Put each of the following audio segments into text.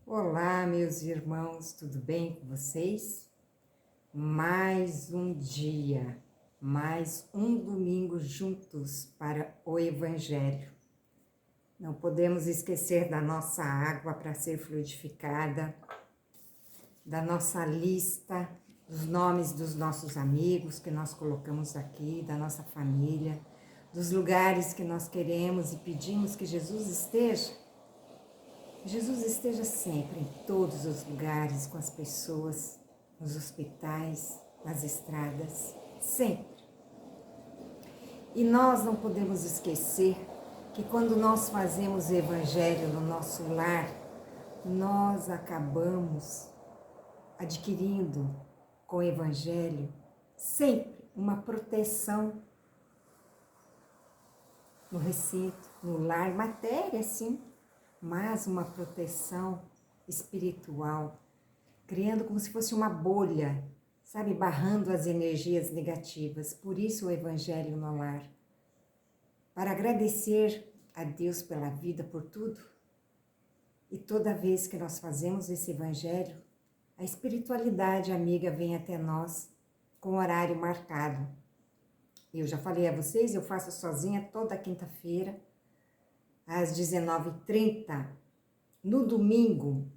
Olá, meus irmãos, tudo bem com vocês? Mais um dia, mais um domingo juntos para o Evangelho. Não podemos esquecer da nossa água para ser fluidificada, da nossa lista, dos nomes dos nossos amigos que nós colocamos aqui, da nossa família, dos lugares que nós queremos e pedimos que Jesus esteja. Jesus esteja sempre em todos os lugares, com as pessoas, nos hospitais, nas estradas, sempre. E nós não podemos esquecer que quando nós fazemos o Evangelho no nosso lar, nós acabamos adquirindo com o Evangelho sempre uma proteção no recinto, no lar, matéria, sim, mas uma proteção espiritual, criando como se fosse uma bolha, sabe, barrando as energias negativas. Por isso o Evangelho no lar, para agradecer a Deus pela vida, por tudo. E toda vez que nós fazemos esse Evangelho, a espiritualidade amiga vem até nós com horário marcado. Eu já falei a vocês, eu faço sozinha toda quinta-feira, às 19h30, no domingo,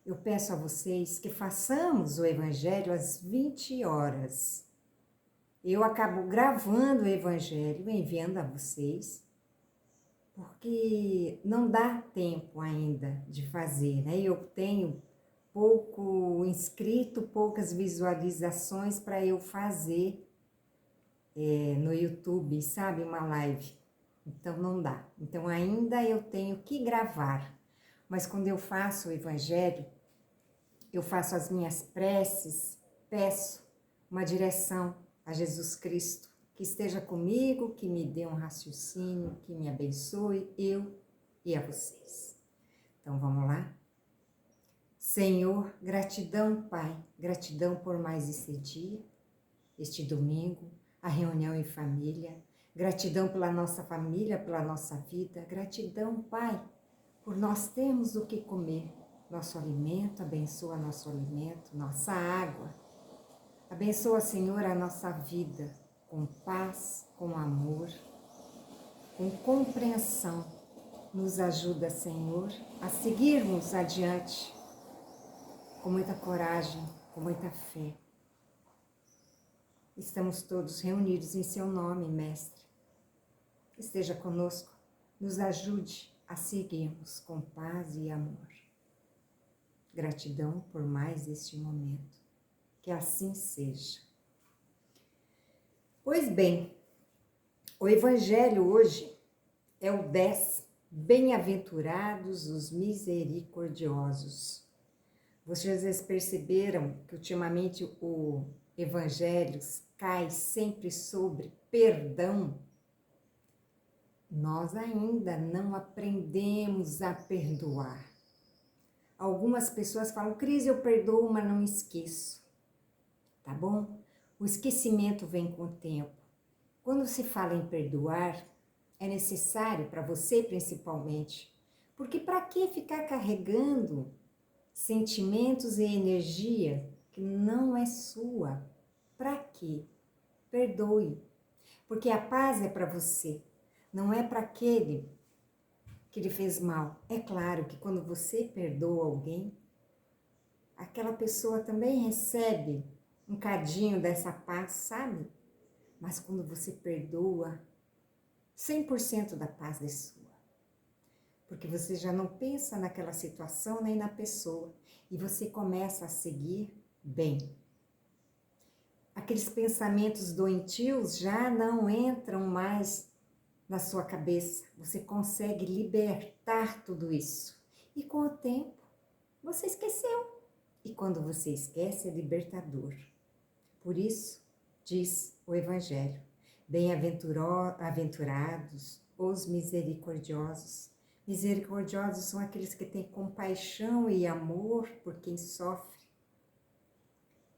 eu peço a vocês que façamos o Evangelho às 20 horas. Eu acabo gravando o Evangelho, enviando a vocês, porque não dá tempo ainda de fazer, né? Eu tenho pouco inscrito, poucas visualizações para eu fazer no YouTube, sabe? Uma live. Então não dá. Então ainda eu tenho que gravar. Mas quando eu faço o Evangelho, eu faço as minhas preces, peço uma direção a Jesus Cristo, que esteja comigo, que me dê um raciocínio, que me abençoe, eu e a vocês. Então vamos lá? Senhor, gratidão, Pai, gratidão por mais esse dia, este domingo, a reunião em família, gratidão pela nossa família, pela nossa vida, gratidão, Pai, por nós termos o que comer, nosso alimento, abençoa nosso alimento, nossa água, abençoa, Senhor, a nossa vida, com paz, com amor, com compreensão, nos ajuda, Senhor, a seguirmos adiante, com muita coragem, com muita fé. Estamos todos reunidos em seu nome, Mestre. Esteja conosco, nos ajude a seguirmos com paz e amor. Gratidão por mais este momento. Que assim seja. Pois bem, o Evangelho hoje é o 10. Bem-aventurados os misericordiosos. Vocês perceberam que ultimamente o Evangelho cai sempre sobre perdão? Nós ainda não aprendemos a perdoar. Algumas pessoas falam, Cris, eu perdoo, mas não esqueço. Tá bom? O esquecimento vem com o tempo. Quando se fala em perdoar, é necessário para você principalmente, porque para que ficar carregando sentimentos e energia que não é sua? Para quê? Perdoe. Porque a paz é para você, não é para aquele que lhe fez mal. É claro que quando você perdoa alguém, aquela pessoa também recebe um cadinho dessa paz, sabe? Mas quando você perdoa, 100% da paz é sua. Porque você já não pensa naquela situação nem na pessoa. E você começa a seguir bem. Aqueles pensamentos doentios já não entram mais na sua cabeça. Você consegue libertar tudo isso. E com o tempo, você esqueceu. E quando você esquece, é libertador. Por isso, diz o Evangelho, bem-aventurados os misericordiosos. Misericordiosos são aqueles que têm compaixão e amor por quem sofre,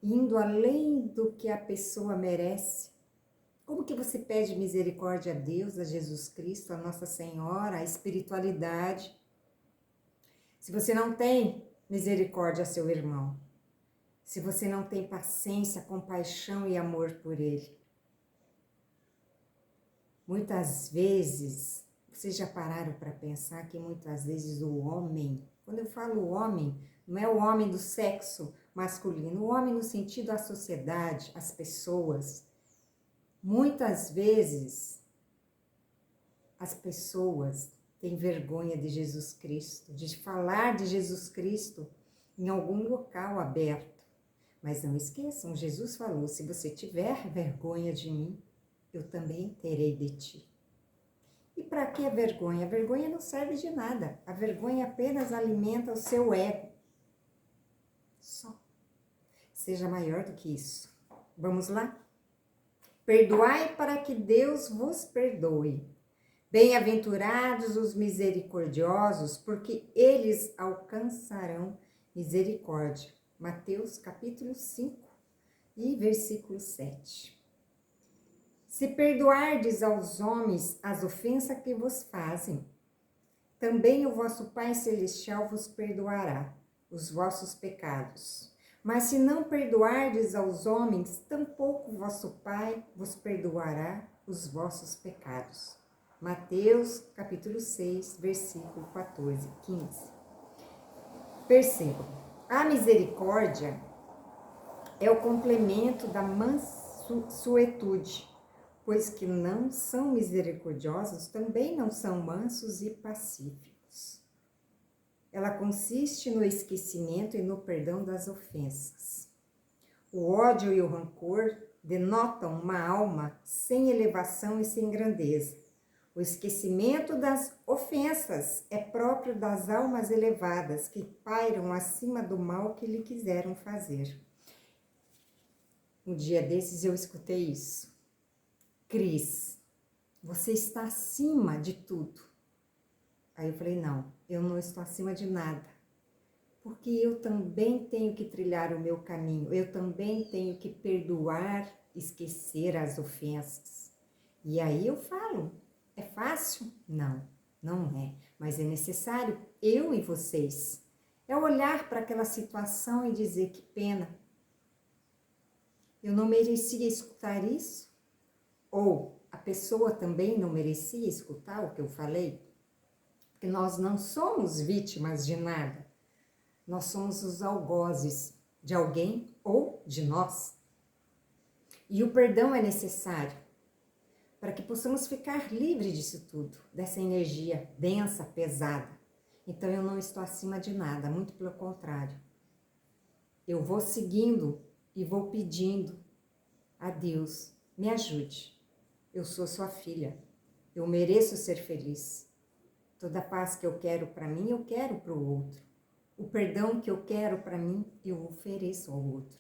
indo além do que a pessoa merece. Como que você pede misericórdia a Deus, a Jesus Cristo, a Nossa Senhora, a espiritualidade? Se você não tem misericórdia a seu irmão, se você não tem paciência, compaixão e amor por ele? Muitas vezes, vocês já pararam para pensar que muitas vezes o homem, quando eu falo homem, não é o homem do sexo masculino, o homem no sentido da sociedade, as pessoas. Muitas vezes, as pessoas têm vergonha de Jesus Cristo, de falar de Jesus Cristo em algum local aberto. Mas não esqueçam, Jesus falou, se você tiver vergonha de mim, eu também terei de ti. E para que a vergonha? A vergonha não serve de nada. A vergonha apenas alimenta o seu ego. Só. Seja maior do que isso. Vamos lá? Perdoai para que Deus vos perdoe. Bem-aventurados os misericordiosos, porque eles alcançarão misericórdia. Mateus capítulo 5 e versículo 7. Se perdoardes aos homens as ofensas que vos fazem, também o vosso Pai Celestial vos perdoará os vossos pecados. Mas se não perdoardes aos homens, tampouco vosso Pai vos perdoará os vossos pecados. Mateus capítulo 6, versículo 14, 15. Percebam, a misericórdia é o complemento da mansuetude, pois que não são misericordiosos também não são mansos e pacíficos. Ela consiste no esquecimento e no perdão das ofensas. O ódio e o rancor denotam uma alma sem elevação e sem grandeza. O esquecimento das ofensas é próprio das almas elevadas que pairam acima do mal que lhe quiseram fazer. Um dia desses eu escutei isso. Cris, você está acima de tudo. Aí eu falei, não, eu não estou acima de nada. Porque eu também tenho que trilhar o meu caminho. Eu também tenho que perdoar, esquecer as ofensas. E aí eu falo, é fácil? Não, não é. Mas é necessário eu e vocês. É olhar para aquela situação e dizer que pena. Eu não merecia escutar isso? Ou a pessoa também não merecia escutar o que eu falei? Porque nós não somos vítimas de nada. Nós somos os algozes de alguém ou de nós. E o perdão é necessário para que possamos ficar livres disso tudo, dessa energia densa, pesada. Então eu não estou acima de nada, muito pelo contrário. Eu vou seguindo e vou pedindo a Deus, me ajude. Eu sou sua filha, eu mereço ser feliz. Toda a paz que eu quero para mim, eu quero para o outro. O perdão que eu quero para mim, eu ofereço ao outro.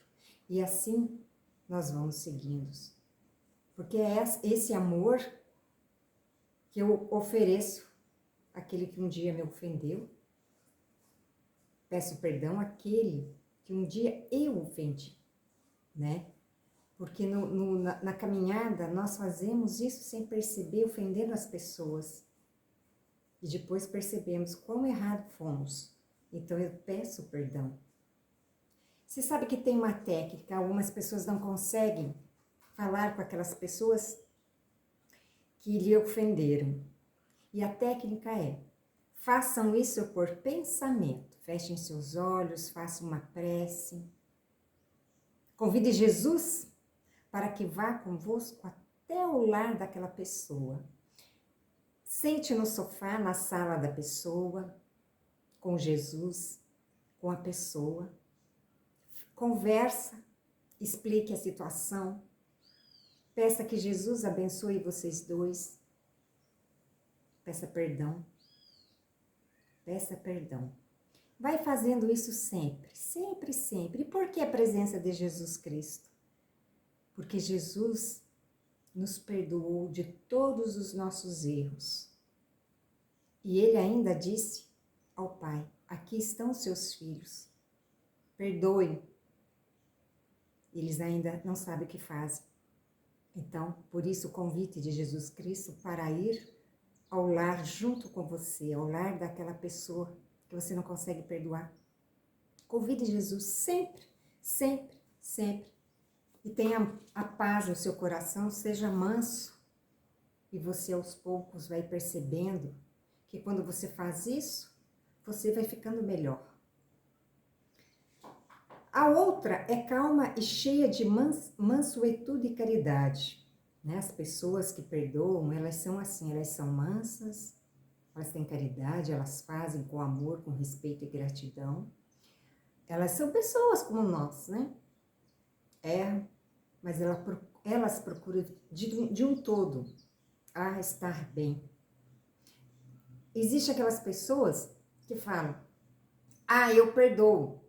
E assim nós vamos seguindo. Porque é esse amor que eu ofereço àquele que um dia me ofendeu. Peço perdão àquele que um dia eu ofendi, né? Porque na caminhada nós fazemos isso sem perceber, ofendendo as pessoas. E depois percebemos quão errado fomos. Então eu peço perdão. Você sabe que tem uma técnica, algumas pessoas não conseguem falar com aquelas pessoas que lhe ofenderam. E a técnica é, façam isso por pensamento. Fechem seus olhos, façam uma prece. Convide Jesus para que vá convosco até o lar daquela pessoa. Sente no sofá, na sala da pessoa, com Jesus, com a pessoa. Conversa, explique a situação. Peça que Jesus abençoe vocês dois. Peça perdão. Peça perdão. Vai fazendo isso sempre, sempre, sempre. E por que a presença de Jesus Cristo? Porque Jesus nos perdoou de todos os nossos erros. E Ele ainda disse ao Pai, aqui estão seus filhos, perdoem. Eles ainda não sabem o que fazem. Então, por isso o convite de Jesus Cristo para ir ao lar junto com você, ao lar daquela pessoa que você não consegue perdoar. Convide Jesus sempre, sempre, sempre. E tenha a paz no seu coração, seja manso. E você aos poucos vai percebendo que quando você faz isso, você vai ficando melhor. A outra é calma e cheia de mansuetude e caridade. Né? As pessoas que perdoam, elas são assim, elas são mansas, elas têm caridade, elas fazem com amor, com respeito e gratidão. Elas são pessoas como nós, né? Mas elas procuram de um todo estar bem. Existem aquelas pessoas que falam, eu perdoo.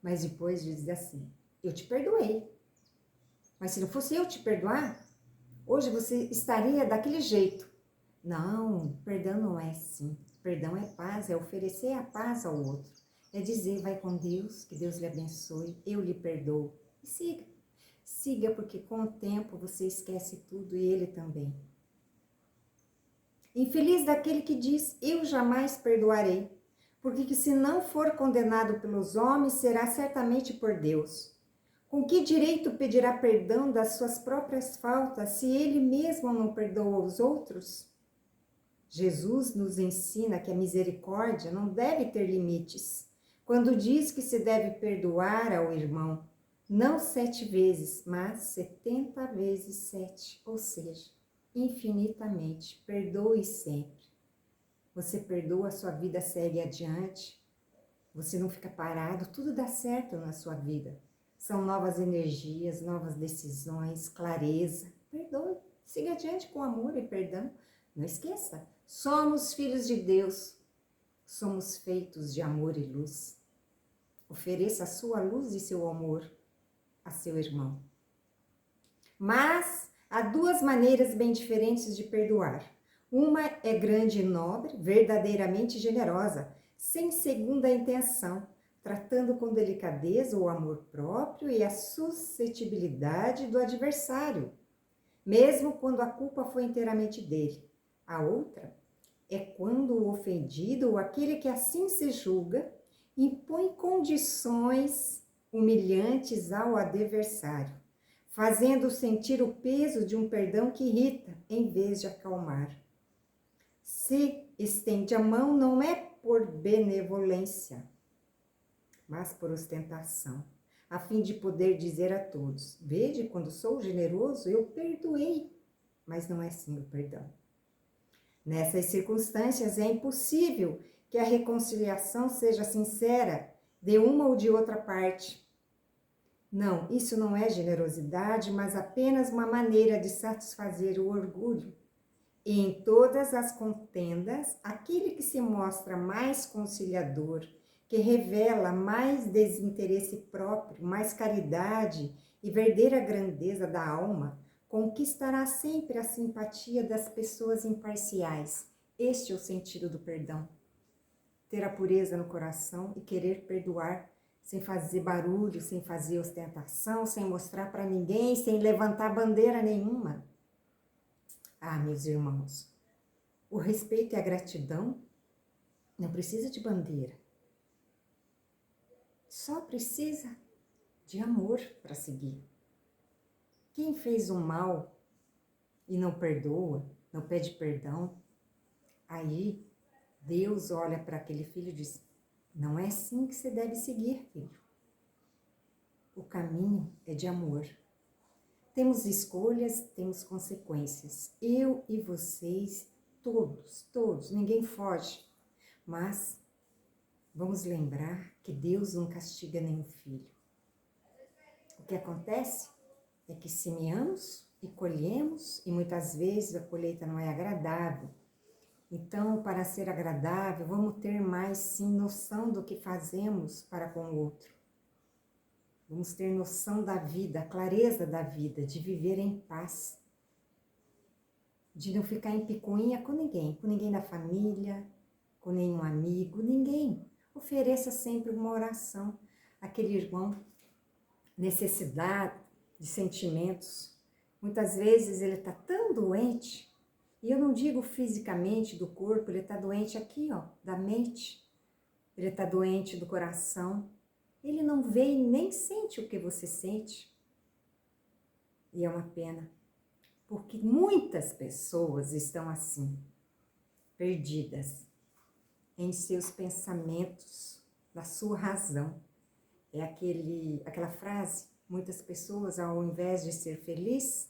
Mas depois diz assim, eu te perdoei. Mas se não fosse eu te perdoar, hoje você estaria daquele jeito. Não, perdão não é assim. Perdão é paz, é oferecer a paz ao outro. É dizer, vai com Deus, que Deus lhe abençoe, eu lhe perdoo. E siga. Siga, porque com o tempo você esquece tudo e ele também. Infeliz daquele que diz, eu jamais perdoarei, porque que se não for condenado pelos homens, será certamente por Deus. Com que direito pedirá perdão das suas próprias faltas, se ele mesmo não perdoa os outros? Jesus nos ensina que a misericórdia não deve ter limites, quando diz que se deve perdoar ao irmão, não 7 vezes, mas 70 vezes 7, ou seja, infinitamente. Perdoe sempre. Você perdoa, a sua vida segue adiante, você não fica parado, tudo dá certo na sua vida. São novas energias, novas decisões, clareza. Perdoe, siga adiante com amor e perdão. Não esqueça, somos filhos de Deus, somos feitos de amor e luz. Ofereça a sua luz e seu amor a seu irmão. Mas há 2 maneiras bem diferentes de perdoar. Uma é grande e nobre, verdadeiramente generosa, sem segunda intenção, tratando com delicadeza o amor próprio e a suscetibilidade do adversário, mesmo quando a culpa foi inteiramente dele. A outra é quando o ofendido ou aquele que assim se julga impõe condições humilhantes ao adversário, fazendo sentir o peso de um perdão que irrita, em vez de acalmar. Se estende a mão, não é por benevolência, mas por ostentação, a fim de poder dizer a todos, vede, quando sou generoso, eu perdoei, mas não é assim o perdão. Nessas circunstâncias, é impossível que a reconciliação seja sincera de uma ou de outra parte. Não, isso não é generosidade, mas apenas uma maneira de satisfazer o orgulho. E em todas as contendas, aquele que se mostra mais conciliador, que revela mais desinteresse próprio, mais caridade e verdadeira grandeza da alma, conquistará sempre a simpatia das pessoas imparciais. Este é o sentido do perdão. Ter a pureza no coração e querer perdoar sem fazer barulho, sem fazer ostentação, sem mostrar para ninguém, sem levantar bandeira nenhuma. Meus irmãos, o respeito e a gratidão não precisa de bandeira. Só precisa de amor para seguir. Quem fez o mal e não perdoa, não pede perdão, aí Deus olha para aquele filho e diz, não é assim que você deve seguir, filho. O caminho é de amor. Temos escolhas, temos consequências. Eu e vocês, todos, ninguém foge. Mas vamos lembrar que Deus não castiga nenhum filho. O que acontece é que semeamos e colhemos, e muitas vezes a colheita não é agradável. Então, para ser agradável, vamos ter mais, sim, noção do que fazemos para com o outro. Vamos ter noção da vida, a clareza da vida, de viver em paz. De não ficar em picuinha com ninguém da família, com nenhum amigo, ninguém. Ofereça sempre uma oração àquele irmão, necessidade de sentimentos. Muitas vezes ele está tão doente, e eu não digo fisicamente do corpo, ele está doente aqui, da mente. ele está doente do coração, ele não vê e nem sente o que você sente. E é uma pena, porque muitas pessoas estão assim, perdidas em seus pensamentos, na sua razão. É aquela frase, muitas pessoas, ao invés de ser feliz,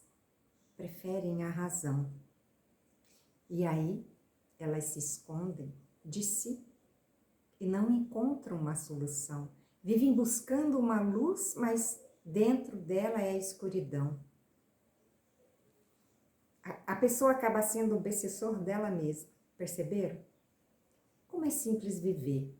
preferem a razão. E aí, elas se escondem de si e não encontram uma solução. Vivem buscando uma luz, mas dentro dela é a escuridão. A pessoa acaba sendo o obsessor dela mesma. Perceberam? Como é simples viver.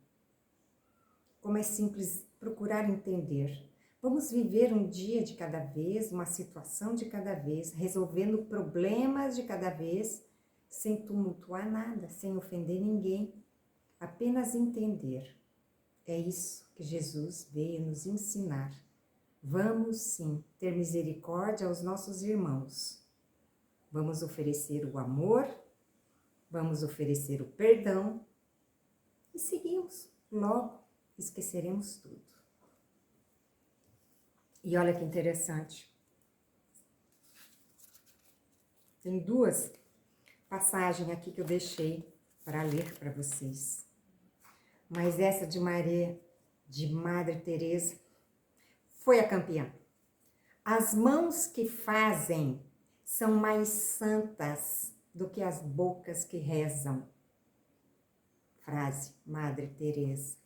Como é simples procurar entender. Vamos viver um dia de cada vez, uma situação de cada vez, resolvendo problemas de cada vez, sem tumultuar nada, sem ofender ninguém. Apenas entender. É isso que Jesus veio nos ensinar. Vamos sim ter misericórdia aos nossos irmãos. Vamos oferecer o amor, vamos oferecer o perdão e seguimos. Logo esqueceremos tudo. E olha que interessante. Tem duas passagens aqui que eu deixei para ler para vocês. Mas essa de Madre Teresa, foi a campeã. As mãos que fazem são mais santas do que as bocas que rezam. Frase, Madre Teresa.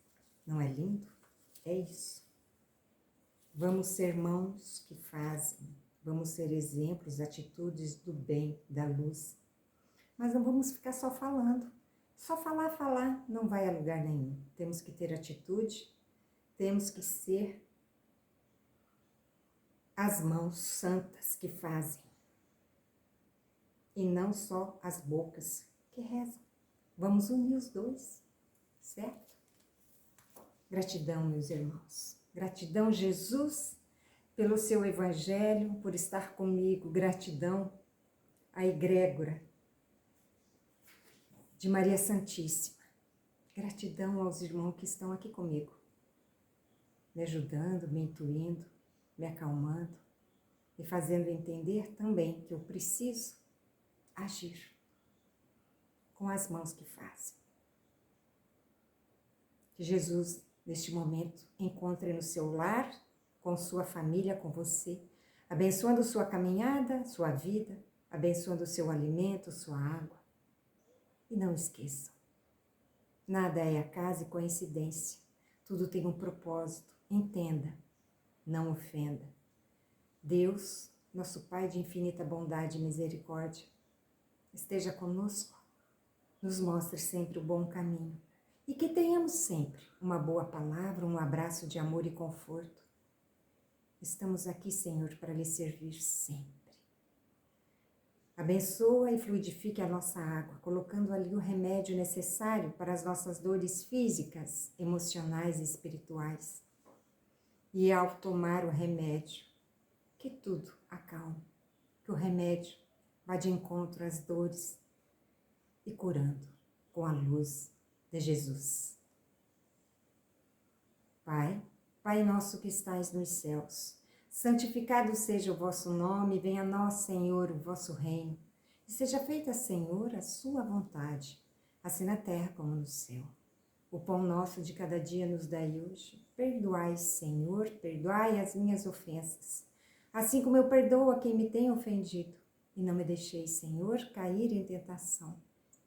Não é lindo? É isso. Vamos ser mãos que fazem. Vamos ser exemplos, atitudes do bem, da luz. Mas não vamos ficar só falando. Só falar não vai a lugar nenhum. Temos que ter atitude, temos que ser as mãos santas que fazem. E não só as bocas que rezam. Vamos unir os dois, certo? Gratidão, meus irmãos. Gratidão, Jesus, pelo seu evangelho, por estar comigo. Gratidão à egrégora de Maria Santíssima. Gratidão aos irmãos que estão aqui comigo, me ajudando, me intuindo, me acalmando e fazendo entender também que eu preciso agir com as mãos que fazem. Que Jesus, neste momento, encontre no seu lar, com sua família, com você, abençoando sua caminhada, sua vida, abençoando o seu alimento, sua água. E não esqueçam, nada é acaso e coincidência, tudo tem um propósito. Entenda, não ofenda. Deus, nosso Pai de infinita bondade e misericórdia, esteja conosco, nos mostre sempre o bom caminho e que tenhamos sempre uma boa palavra, um abraço de amor e conforto. Estamos aqui, Senhor, para lhe servir sempre. Abençoa e fluidifique a nossa água, colocando ali o remédio necessário para as nossas dores físicas, emocionais e espirituais. E ao tomar o remédio, que tudo acalme, que o remédio vá de encontro às dores e curando com a luz de Jesus. Pai nosso que estais nos céus, santificado seja o vosso nome, venha a nós, Senhor, o vosso reino, e seja feita, Senhor, a sua vontade, assim na terra como no céu. O pão nosso de cada dia nos dai hoje. Perdoai, Senhor, perdoai as minhas ofensas, assim como eu perdoo a quem me tem ofendido. E não me deixeis, Senhor, cair em tentação.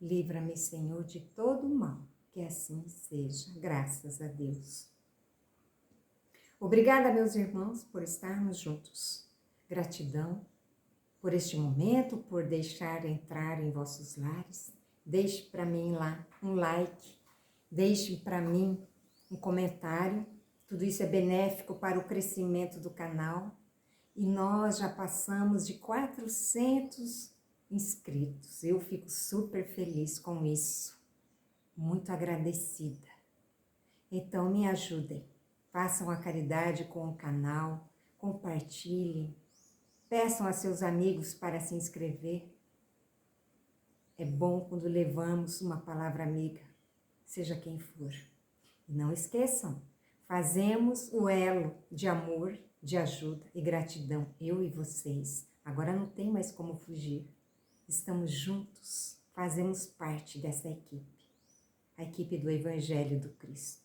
Livra-me, Senhor, de todo o mal, que assim seja, graças a Deus. Obrigada, meus irmãos, por estarmos juntos. Gratidão por este momento, por deixar entrar em vossos lares. Deixe para mim lá um like, deixe para mim um comentário. Tudo isso é benéfico para o crescimento do canal. E nós já passamos de 400 inscritos. Eu fico super feliz com isso. Muito agradecida. Então me ajudem. Façam a caridade com o canal, compartilhem, peçam a seus amigos para se inscrever. É bom quando levamos uma palavra amiga, seja quem for. E não esqueçam, fazemos o elo de amor, de ajuda e gratidão, eu e vocês. Agora não tem mais como fugir. Estamos juntos, fazemos parte dessa equipe, a equipe do Evangelho do Cristo.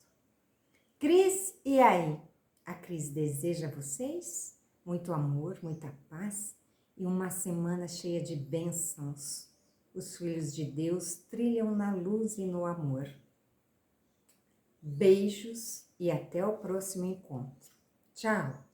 Cris, e aí? A Cris deseja a vocês muito amor, muita paz e uma semana cheia de bênçãos. Os filhos de Deus trilham na luz e no amor. Beijos e até o próximo encontro. Tchau!